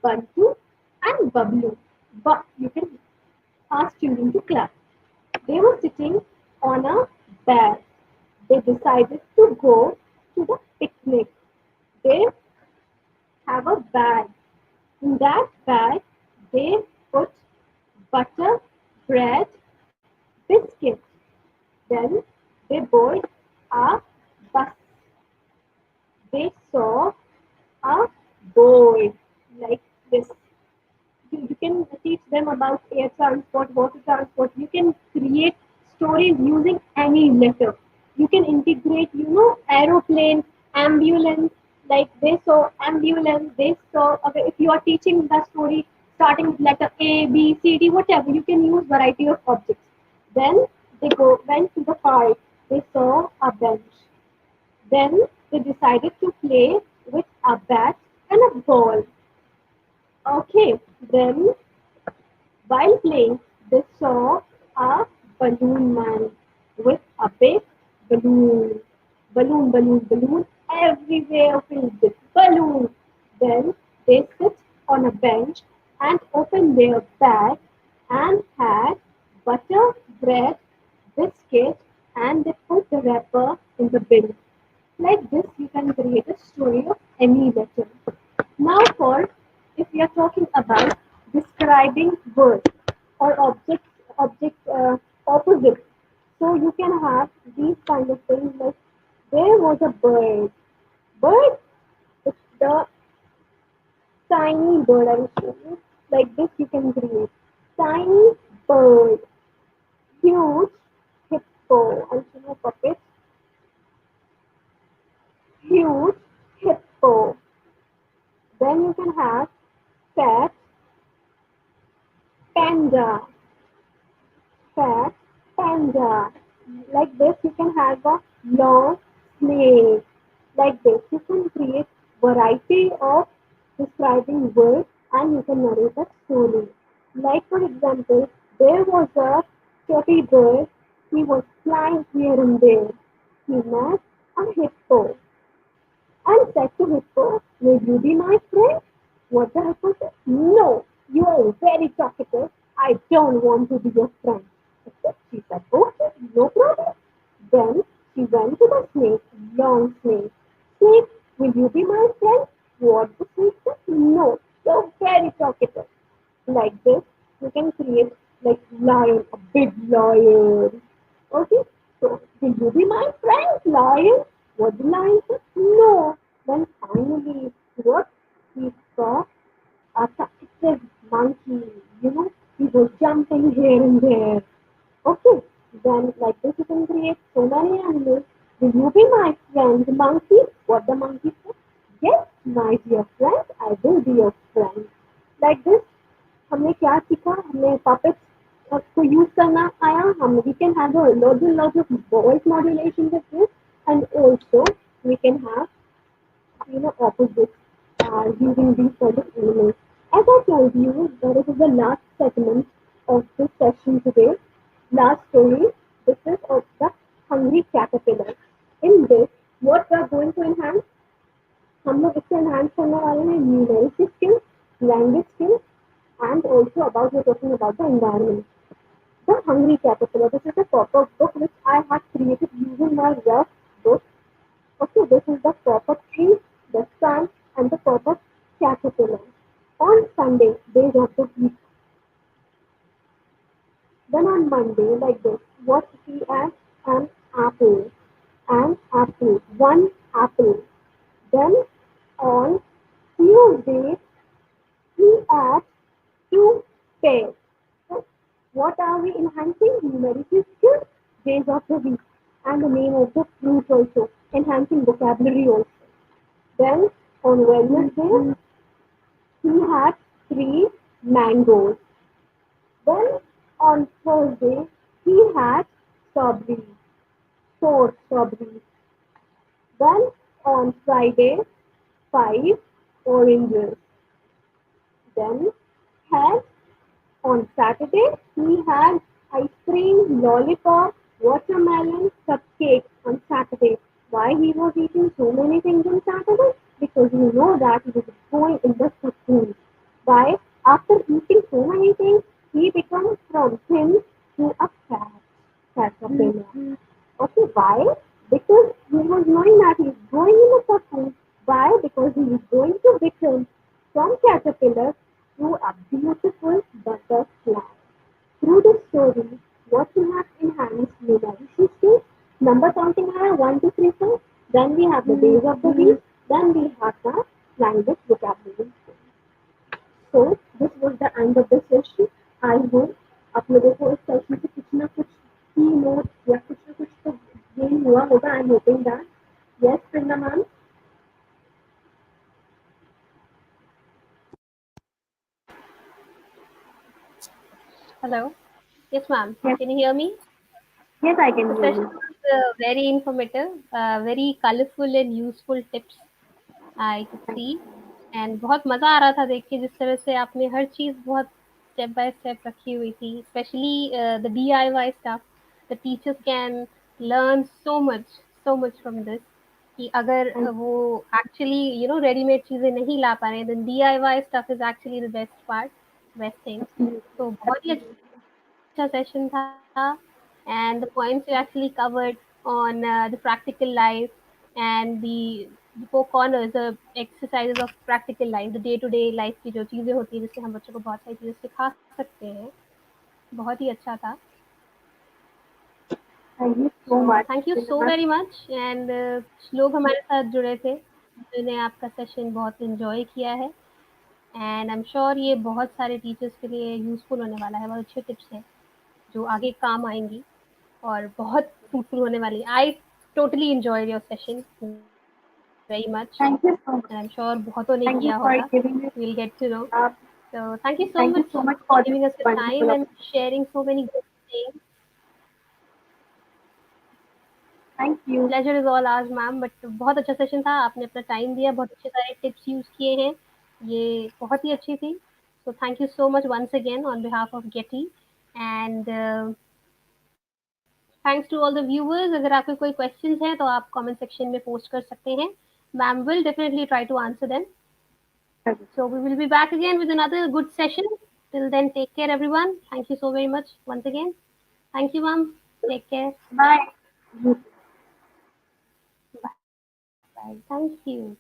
Bantu and Bablu. But you can ask children to clap. They were sitting on a bed. They decided to go to the picnic. They have a bag. In that bag, they put butter, bread, biscuits. Then they board a bus. They saw a boy like this. You can teach them about air transport, water transport. You can create stories using any letter. You can integrate, aeroplane, ambulance. Like they saw ambulance, they saw. Okay, if you are teaching the story starting with letter A, B, C, D, whatever, you can use variety of objects. Then they went to the park. They saw a bench. Then they decided to play with a bat and a ball. Okay, then while playing, they saw a balloon man with a big balloon. Balloon, balloon, balloon, everywhere filled with balloons. Then they sit on a bench and open their bag and had butter, bread, biscuit, and they put the wrapper in the bin. Like this, you can create a story of any letter. Now, for if we are talking about describing words or object opposite, so you can have these kind of things like there was a bird. Bird is the tiny bird. I will show you. Like this, you can create tiny bird, huge hippo. I'll show you a puppet. Huge hippo. Then you can have fat panda, fat panda. Like this, you can have a long snake. Like this, you can create variety of describing words and you can narrate a story. Like for example, there was a chubby bird. He was flying here and there. He met a hippo and said to Hippo, will you be my friend? What the Hippo said, no, you are very talkative. I don't want to be your friend. She said, okay, no problem. Then she went to the snake, long snake. Snake, will you be my friend? What the snake said, no, you're very talkative. Like this, you can create like lion, a big lion. Okay, so will you be my friend, lion? What the lion said? No. Then finally, what he saw a talkative monkey. He was jumping here and there. Okay, then like this you can create so many animals. Will you be my friend, monkey? What the monkey said? Yes, my dear friend, I will be your friend. Like this, हमने क्या सीखा हमने puppets को use करना आया हम we can have a lots of voice modulation with this and also we can have opposites using these sort of elements. As I told you, this is the last segment of this session today. Last story. This is of the hungry caterpillar. In this, what we are going to enhance? हम लोग इससे enhance करने वाले हैं numeric skills, language skills, and also about we're talking about the environment. The Hungry Caterpillar. This is a pop-up book which I have created using my rough book. Okay, this is the pop-up tree, the sun, and the pop-up caterpillar. On Sunday, days of the week. Then on Monday, like this, what we add? apple. Then on Tuesday, he adds two pears. So what are we enhancing? Numerical skills, days of the week, and the name of the fruit also, enhancing vocabulary also. Then on Wednesday, he had three mangoes. Then on Thursday, he had strawberries, four strawberries. Then on Friday, five oranges. Then had on Saturday, he had ice cream, lollipop, watermelon, cupcake on Saturday. Why he was eating so many things on Saturday? Because you know that he was going in the school. Why? After eating so many things, he becomes from thin to a fat caterpillar. Okay, why? Because he was knowing that he is going in the cocoon. Why? Because he is going to become from caterpillar to a beautiful butterfly. Through this story, what we have enhanced numeracy skills, number counting are 1, 2, 3, 4. Then we have the days of the week. Then we have the language vocabulary. So this was the end of the session. I hope आप लोगों को इस session से कुछ ना कुछ की note या कुछ ना कुछ तो गेन हुआ होगा. I am hoping that. Yes Prinda ma'am. Hello. Yes, ma'am. Yes, Can you hear me? yes, I can The hear session you. was very informative, very colorful and useful tips I could see. And बहुत मज़ा आ रहा था देख के जिस तरह से आपने हर चीज़ बहुत स्टेप बाय स्टेप रखी हुई थी, specially the DIY stuff. The teachers can learn so much from this. कि अगर Thank वो actually रेडीमेड चीज़ें नहीं ला पा रहे हैं, then DIY stuff is actually the best part, best thing. you. तो बहुत ही अच्छा Absolutely. session था, and the points you actually covered on the practical life and the four corners, the exercises of practical life, the day-to-day life की जो चीज़ें होती हैं जिससे हम बच्चों को बहुत सारी चीज़ें सिखा सकते हैं, बहुत ही अच्छा था. Thank you so so much, thank you Prinda so ma'am. Very much. And कुछ लोग हमारे साथ जुड़े थे जिन्होंने आपका सेशन बहुत इन्जॉय किया है, एंड आई एम श्योर ये बहुत सारे टीचर्स के लिए यूज़फुल होने वाला है, बहुत अच्छे टिप्स हैं जो आगे काम आएंगी और बहुत फ्रूटफुल होने वाली है. I totally enjoy your session very much, and I am Thank sure you so much. बहुतों ने किया होगा. Thank you will for get to giving know. me. So thank you so much Thank you so for much for giving this us your time wonderful and opportunity. sharing so many good things. Thank you. Pleasure is all hours ma'am. But बहुत अच्छा session था, आपने अपना time दिया, बहुत अच्छे सारे tips use किए हैं, ये बहुत ही अच्छी थी. So thank you so much once again on behalf of गेटी. And thanks to all the viewers. अगर आपके कोई क्वेश्चंस हैं तो आप कमेंट सेक्शन में पोस्ट कर सकते हैं. Ma'am will definitely try to answer them. So we will be back again with another good session. Till then, take care, everyone. Thank you so very much once again. Thank you, ma'am. Take care. Bye. Bye. Thank you.